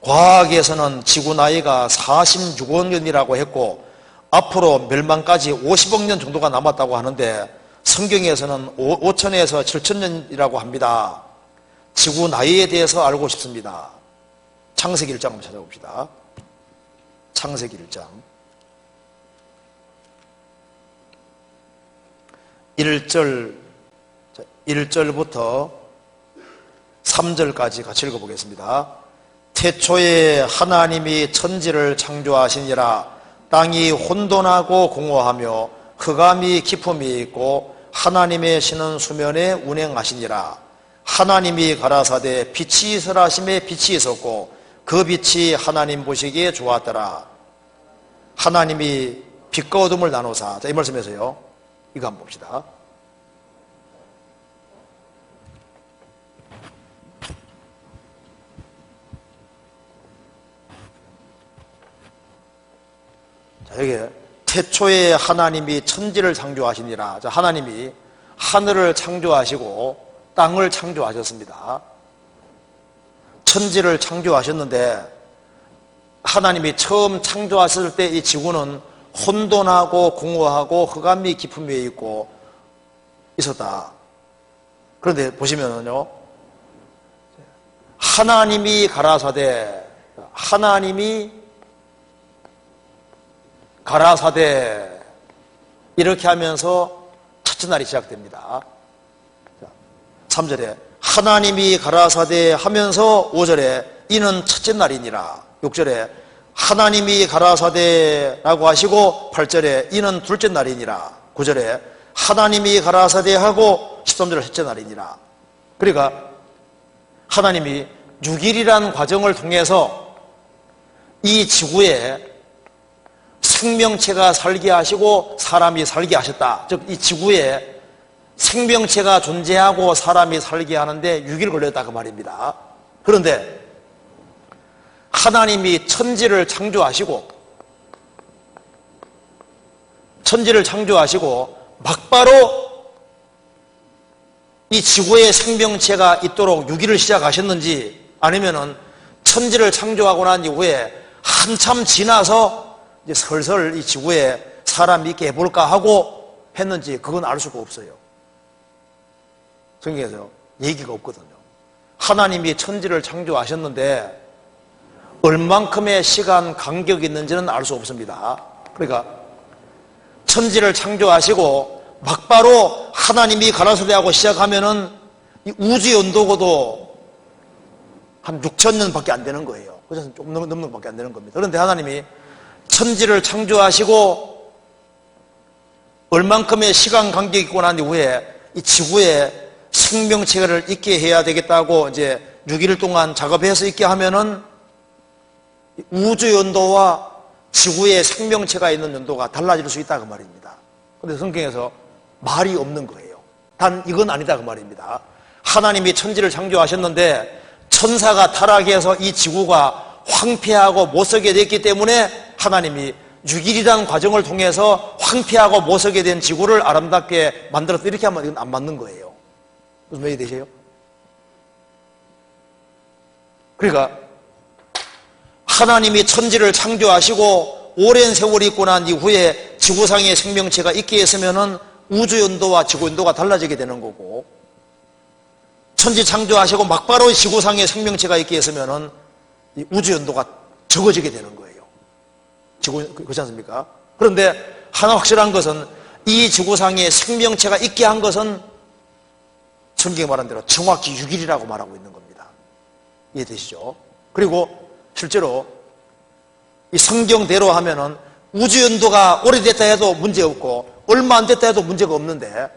과학에서는 지구 나이가 46억 년이라고 했고 앞으로 멸망까지 50억 년 정도가 남았다고 하는데 성경에서는 5천에서 7천 년이라고 합니다. 지구 나이에 대해서 알고 싶습니다. 창세기 1장 한번 찾아봅시다. 창세기 1장 1절부터 3절까지 같이 읽어보겠습니다. 태초에 하나님이 천지를 창조하시니라. 땅이 혼돈하고 공허하며 흑암이 깊음이 있고 하나님의 신은 수면에 운행하시니라. 하나님이 가라사대 빛이 있으라 하심에 빛이 있었고 그 빛이 하나님 보시기에 좋았더라. 하나님이 빛과 어둠을 나누사. 자, 이 말씀에서요, 이거 한번 봅시다. 자, 여기 태초에 하나님이 천지를 창조하시니라. 자, 하나님이 하늘을 창조하시고 땅을 창조하셨습니다. 천지를 창조하셨는데 하나님이 처음 창조하셨을 때 이 지구는 혼돈하고 공허하고 흑암이 깊음에 있고 있었다. 그런데 보시면은요, 하나님이 가라사대, 하나님이 가라사대 이렇게 하면서 첫째 날이 시작됩니다. 3절에 하나님이 가라사대 하면서 5절에 이는 첫째 날이니라. 6절에 하나님이 가라사대라고 하시고 8절에 이는 둘째 날이니라. 9절에 하나님이 가라사대 하고 13절에 셋째 날이니라. 그러니까 하나님이 6일이라는 과정을 통해서 이 지구에 생명체가 살게 하시고 사람이 살게 하셨다. 즉 이 지구에 생명체가 존재하고 사람이 살게 하는데 6일 걸렸다 그 말입니다. 그런데 하나님이 천지를 창조하시고 막바로 이 지구에 생명체가 있도록 6일을 시작하셨는지 아니면은 천지를 창조하고 난 이후에 한참 지나서 이제 슬슬 이 지구에 사람이 있게 해볼까 하고 했는지 그건 알 수가 없어요. 성경에서 얘기가 없거든요. 하나님이 천지를 창조하셨는데 얼만큼의 시간 간격이 있는지는 알 수 없습니다. 그러니까 천지를 창조하시고 막바로 하나님이 가라사대하고 시작하면은 이 우주의 온도고도 한 6천 년밖에 안 되는 거예요. 그래서 조금 넘는 것밖에 안 되는 겁니다. 그런데 하나님이 천지를 창조하시고 얼만큼의 시간 간격이 있고 난 이후에 이 지구에 생명체를 있게 해야 되겠다고 이제 6일 동안 작업해서 있게 하면은 우주 연도와 지구에 생명체가 있는 연도가 달라질 수 있다 그 말입니다. 그런데 성경에서 말이 없는 거예요. 단 이건 아니다 그 말입니다. 하나님이 천지를 창조하셨는데 천사가 타락해서 이 지구가 황폐하고 못서게 됐기 때문에 하나님이 6일이라는 과정을 통해서 황폐하고 못서게 된 지구를 아름답게 만들었다. 이렇게 하면 이건 안 맞는 거예요. 무슨 말이 되세요? 그러니까 하나님이 천지를 창조하시고 오랜 세월이 있고 난 이후에 지구상의 생명체가 있게 했으면은 우주 연도와 지구 연도가 달라지게 되는 거고, 천지 창조하시고 막바로 지구상의 생명체가 있게 했으면은 이 우주 연도가 적어지게 되는 거예요. 그렇지 않습니까? 그런데 하나 확실한 것은 이 지구상에 생명체가 있게 한 것은 성경이 말한 대로 정확히 6일이라고 말하고 있는 겁니다. 이해되시죠? 그리고 실제로 이 성경대로 하면은 우주연도가 오래됐다 해도 문제없고 얼마 안 됐다 해도 문제가 없는데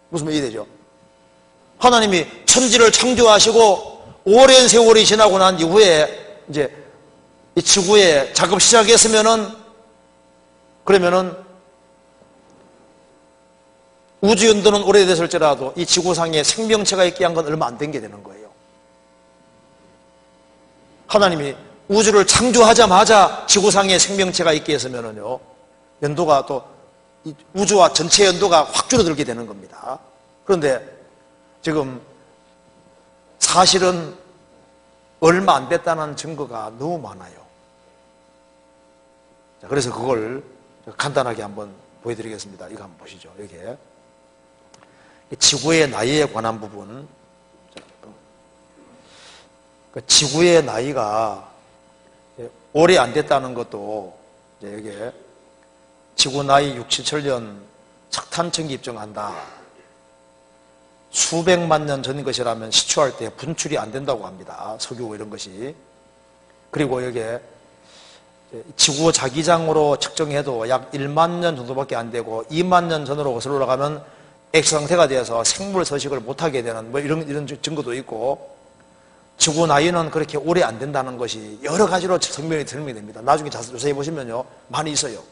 무슨 말이 되죠? 하나님이 천지를 창조하시고 오랜 세월이 지나고 난 이후에 이제 이 지구에 작업 시작했으면은 그러면은 우주연도는 오래됐을지라도 이 지구상에 생명체가 있게 한 건 얼마 안 된 게 되는 거예요. 하나님이 우주를 창조하자마자 지구상에 생명체가 있게 했으면은요, 연도가 또 우주와 전체 연도가 확 줄어들게 되는 겁니다. 그런데 지금 사실은 얼마 안 됐다는 증거가 너무 많아요. 자, 그래서 그걸 간단하게 한번 보여드리겠습니다. 이거 한번 보시죠. 여기에 지구의 나이에 관한 부분. 지구의 나이가 오래 안 됐다는 것도 여기에 지구 나이 6, 7천년 석탄청이 입증한다. 수백만 년 전인 것이라면 시추할 때 분출이 안 된다고 합니다. 석유 이런 것이. 그리고 여기에 지구 자기장으로 측정해도 약 1만 년 정도밖에 안 되고 2만 년 전으로 거슬러 올라가면 액체 상태가 되어서 생물 서식을 못하게 되는 뭐 이런 증거도 있고, 지구 나이는 그렇게 오래 안 된다는 것이 여러 가지로 설명이 됩니다. 나중에 자세히 보시면요, 많이 있어요.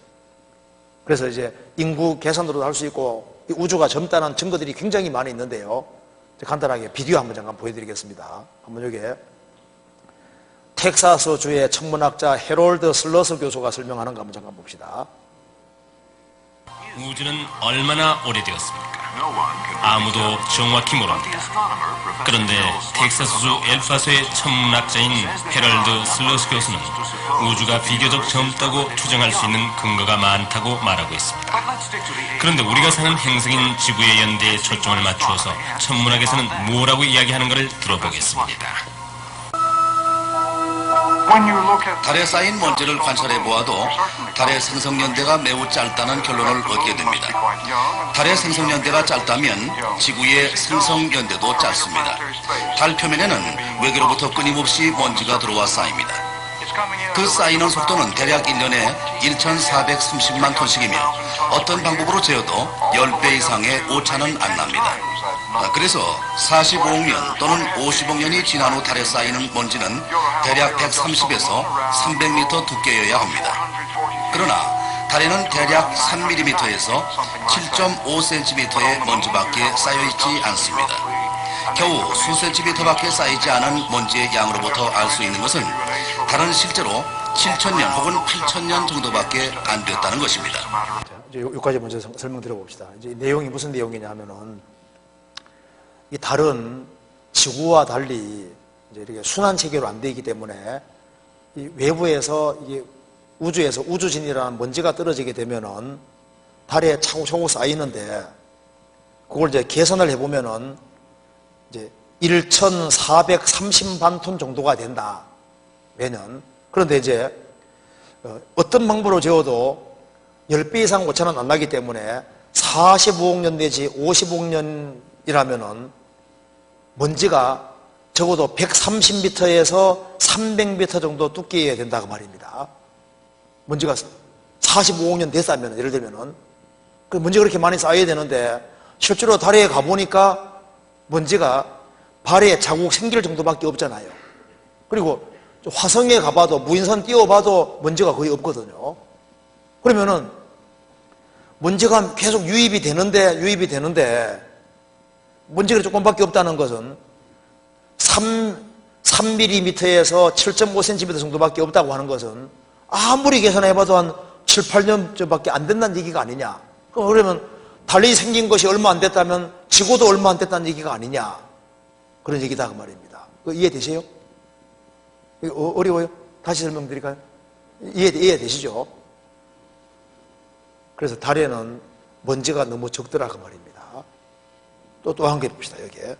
그래서 이제 인구 계산으로도 할 수 있고 우주가 젊다는 증거들이 굉장히 많이 있는데요. 간단하게 비디오 한번 잠깐 보여드리겠습니다. 한번 여기에 텍사스주의 천문학자 해롤드 슬러스 교수가 설명하는 거 한번 잠깐 봅시다. 우주는 얼마나 오래되었습니까? 아무도 정확히 모릅니다. 그런데 텍사스주 엘파소의 천문학자인 헤럴드 슬러스 교수는 우주가 비교적 젊다고 추정할 수 있는 근거가 많다고 말하고 있습니다. 그런데 우리가 사는 행성인 지구의 연대에 초점을 맞추어서 천문학에서는 뭐라고 이야기하는가를 들어보겠습니다. 달에 쌓인 먼지를 관찰해 보아도 달의 생성연대가 매우 짧다는 결론을 얻게 됩니다. 달의 생성연대가 짧다면 지구의 생성연대도 짧습니다. 달 표면에는 외계로부터 끊임없이 먼지가 들어와 쌓입니다. 그 쌓이는 속도는 대략 1년에 1,430만 톤씩이며 어떤 방법으로 재어도 10배 이상의 오차는 안 납니다. 그래서 45억 년 또는 50억 년이 지난 후 달에 쌓이는 먼지는 대략 130에서 300m 두께여야 합니다. 그러나 달에는 대략 3mm에서 7.5cm의 먼지밖에 쌓여있지 않습니다. 겨우 수센티미터밖에 쌓이지 않은 먼지의 양으로부터 알 수 있는 것은 달은 실제로 7,000년 혹은 8,000년 정도밖에 안 됐다는 것입니다. 자, 이제 여기까지 먼저 설명드려 봅시다. 이제 내용이 무슨 내용이냐 하면은, 이 달은 지구와 달리 이제 이렇게 순환 체계로 안 되기 때문에 이 외부에서 이게 우주에서 우주진이라는 먼지가 떨어지게 되면은 달에 차곡차곡 쌓이는데, 그걸 이제 계산을 해보면은 이제 1,430만 톤 정도가 된다, 매년. 그런데 이제 어떤 방법으로 재어도 10배 이상 오차는 안 나기 때문에 45억 년 내지 50억 년이라면은 먼지가 적어도 130m에서 300m 정도 두께여야 된다고 말입니다. 먼지가 45억 년 됐다면, 예를 들면은 그 먼지가 그렇게 많이 쌓여야 되는데, 실제로 달에 가보니까 먼지가 발에 자국 생길 정도밖에 없잖아요. 그리고 화성에 가봐도, 무인선 띄워봐도 먼지가 거의 없거든요. 그러면은 먼지가 계속 유입이 되는데 먼지가 조금밖에 없다는 것은 3mm에서 7.5cm 정도밖에 없다고 하는 것은 아무리 계산해봐도 한 7, 8년밖에 안 된다는 얘기가 아니냐. 그러면 달이 생긴 것이 얼마 안 됐다면 지구도 얼마 안 됐다는 얘기가 아니냐. 그런 얘기다 그 말입니다. 이해되세요? 어려워요? 다시 설명드릴까요? 이해되시죠? 그래서 달에는 먼지가 너무 적더라 그 말입니다. 또 한 개 봅시다. 여기에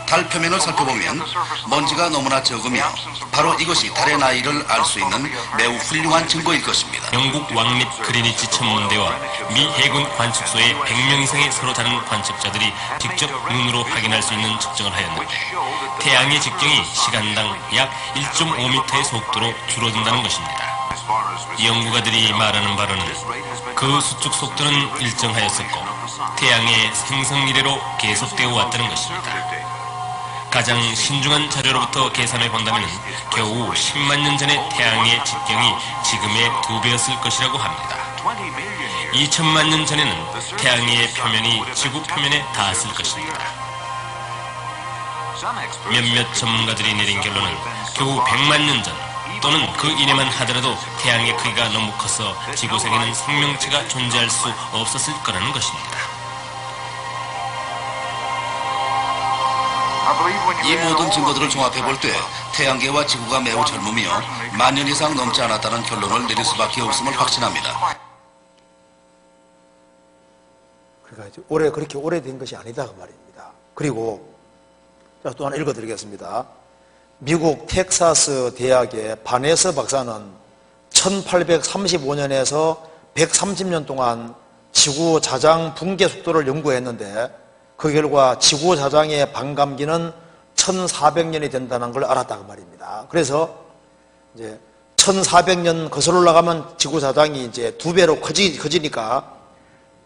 달 표면을 살펴보면 먼지가 너무나 적으며 바로 이것이 달의 나이를 알 수 있는 매우 훌륭한 증거일 것입니다. 영국 왕립 그리니치 천문대와 미 해군 관측소의 100명 이상의 서로 다른 관측자들이 직접 눈으로 확인할 수 있는 측정을 하였는데, 태양의 직경이 시간당 약 1.5m의 속도로 줄어든다는 것입니다. 연구가들이 말하는 바로는 그 수축 속도는 일정하였었고 태양의 생성 이래로 계속되어 왔다는 것입니다. 가장 신중한 자료로부터 계산해 본다면 겨우 10만 년 전의 태양의 직경이 지금의 2배였을 것이라고 합니다. 2천만 년 전에는 태양의 표면이 지구 표면에 닿았을 것입니다. 몇몇 전문가들이 내린 결론은 겨우 100만 년 전 또는 그 이내만 하더라도 태양의 크기가 너무 커서 지구상에는 생명체가 존재할 수 없었을 거라는 것입니다. 이 모든 증거들을 종합해 볼 때 태양계와 지구가 매우 젊으며 만년 이상 넘지 않았다는 결론을 내릴 수밖에 없음을 확신합니다. 그러니까 올해 그렇게 오래된 것이 아니다 그 말입니다. 그리고 제가 또 하나 읽어드리겠습니다. 미국 텍사스 대학의 바네스 박사는 1835년에서 130년 동안 지구 자장 붕괴 속도를 연구했는데 그 결과 지구 자장의 반감기는 1400년이 된다는 걸 알았다 그 말입니다. 그래서 이제 1400년 거슬러 올라가면 지구 자장이 이제 2배로 커지니까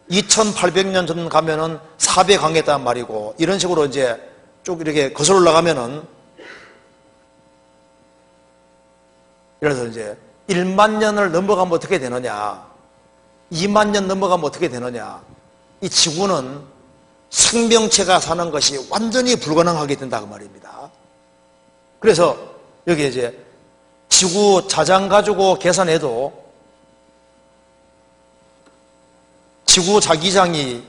2800년 전 가면은 4배 강했단 말이고, 이런 식으로 이제 쭉 이렇게 거슬러 올라가면은, 예를 들어서 이제 1만 년을 넘어가면 어떻게 되느냐, 2만 년 넘어가면 어떻게 되느냐, 이 지구는 생명체가 사는 것이 완전히 불가능하게 된다 그 말입니다. 그래서 여기 이제 지구 자장 가지고 계산해도 지구 자기장이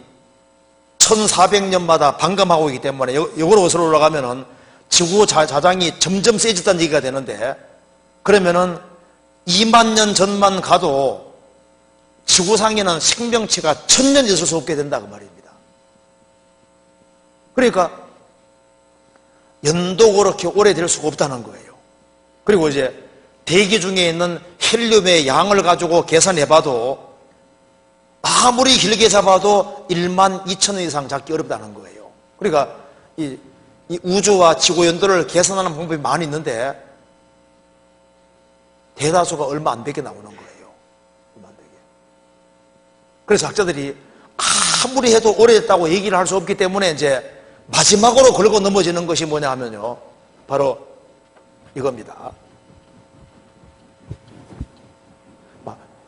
1400년마다 반감하고 있기 때문에 이거로 거슬러 올라가면은 지구 자장이 점점 세졌다는 얘기가 되는데, 그러면은 2만 년 전만 가도 지구상에는 생명체가 1000년 있을 수 없게 된다 그 말입니다. 그러니까 연도 그렇게 오래될 수가 없다는 거예요. 그리고 이제 대기 중에 있는 헬륨의 양을 가지고 계산해봐도 아무리 길게 잡아도 1만 2천 이상 잡기 어렵다는 거예요. 그러니까 이 우주와 지구 연도를 계산하는 방법이 많이 있는데 대다수가 얼마 안 되게 나오는 거예요. 얼마 안 되게. 그래서 학자들이 아무리 해도 오래됐다고 얘기를 할 수 없기 때문에 이제 마지막으로 걸고 넘어지는 것이 뭐냐 하면요, 바로 이겁니다.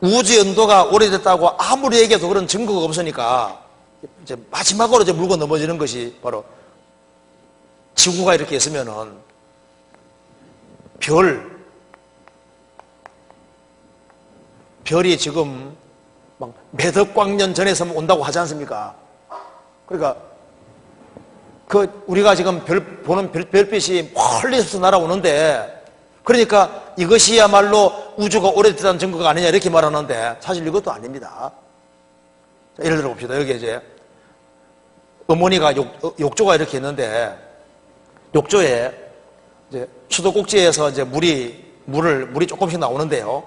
우주 연도가 오래됐다고 아무리 얘기해도 그런 증거가 없으니까 이제 마지막으로 이제 물고 넘어지는 것이 바로 지구가 이렇게 있으면은 별이 지금 막 몇억 광년 전에서 온다고 하지 않습니까? 그러니까 우리가 지금 보는 별빛이 멀리서 날아오는데, 그러니까 이것이야말로 우주가 오래됐다는 증거가 아니냐 이렇게 말하는데 사실 이것도 아닙니다. 자, 예를 들어 봅시다. 여기 이제 어머니가 욕조가 이렇게 있는데, 욕조에 이제 수도꼭지에서 이제 물이 조금씩 나오는데요,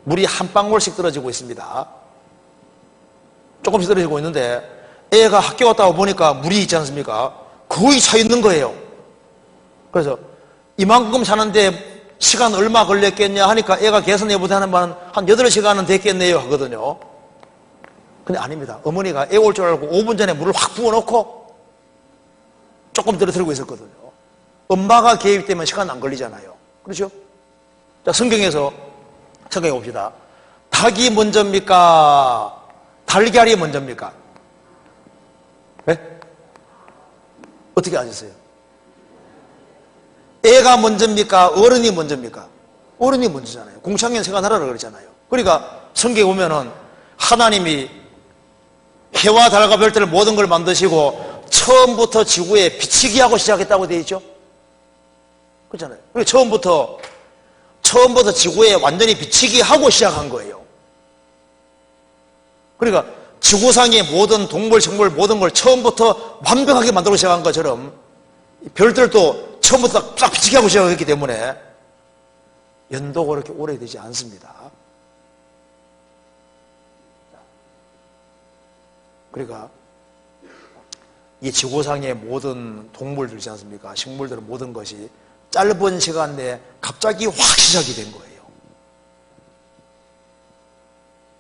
물이 한 방울씩 떨어지고 있습니다. 조금씩 떨어지고 있는데 애가 학교 갔다 와 보니까 물이 있지 않습니까? 거의 차 있는 거예요. 그래서 이만큼 사는데 시간 얼마 걸렸겠냐 하니까 애가 계산해보자 하는 말은 한 8시간은 됐겠네요 하거든요. 근데 아닙니다. 어머니가 애 올 줄 알고 5분 전에 물을 확 부어놓고 조금 떨어뜨리고 있었거든요. 엄마가 개입되면 시간 안 걸리잖아요. 그렇죠? 자, 성경에서 생각해 봅시다. 닭이 먼저입니까? 달걀이 먼저입니까? 네? 어떻게 아셨어요? 애가 먼저입니까? 어른이 먼저입니까? 어른이 먼저잖아요. 공창년 생활하라 그러잖아요. 그러니까 성경에 보면은 하나님이 해와 달과 별들 모든 걸 만드시고 처음부터 지구에 비치기 하고 시작했다고 되어 있죠? 그렇잖아요. 그리고 처음부터 지구에 완전히 비치기 하고 시작한 거예요. 그러니까 지구상의 모든 동물, 생물 모든 걸 처음부터 완벽하게 만들고 시작한 것처럼 별들도 처음부터 쫙 비치기 하고 시작했기 때문에 연도가 그렇게 오래되지 않습니다. 그러니까 이 지구상의 모든 동물들이지 않습니까? 식물들 모든 것이 짧은 시간 내에 갑자기 확 시작이 된 거예요.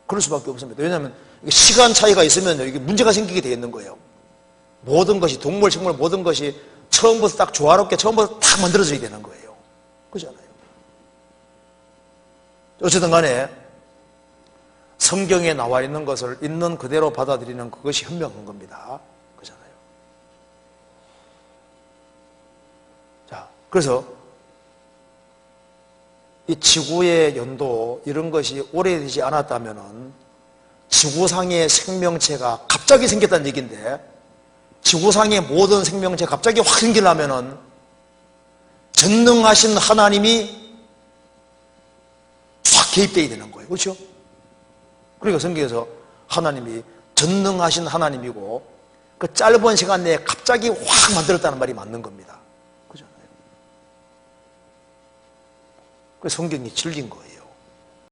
그럴 수밖에 없습니다. 왜냐하면 시간 차이가 있으면 이게 문제가 생기게 되어 있는 거예요. 모든 것이 동물, 식물 모든 것이 처음부터 딱 조화롭게 처음부터 딱 만들어져야 되는 거예요. 그렇잖아요. 어쨌든 간에 성경에 나와 있는 것을 있는 그대로 받아들이는 그것이 현명한 겁니다. 그렇잖아요. 자, 그래서 이 지구의 연도 이런 것이 오래되지 않았다면은 지구상의 생명체가 갑자기 생겼다는 얘기인데 지구상의 모든 생명체 갑자기 확 생기려면은 전능하신 하나님이 확 개입되어야 되는 거예요. 그렇죠? 그러니까 성경에서 하나님이 전능하신 하나님이고 그 짧은 시간 내에 갑자기 확 만들었다는 말이 맞는 겁니다. 그렇잖아요. 그래서 성경이 질린 거예요.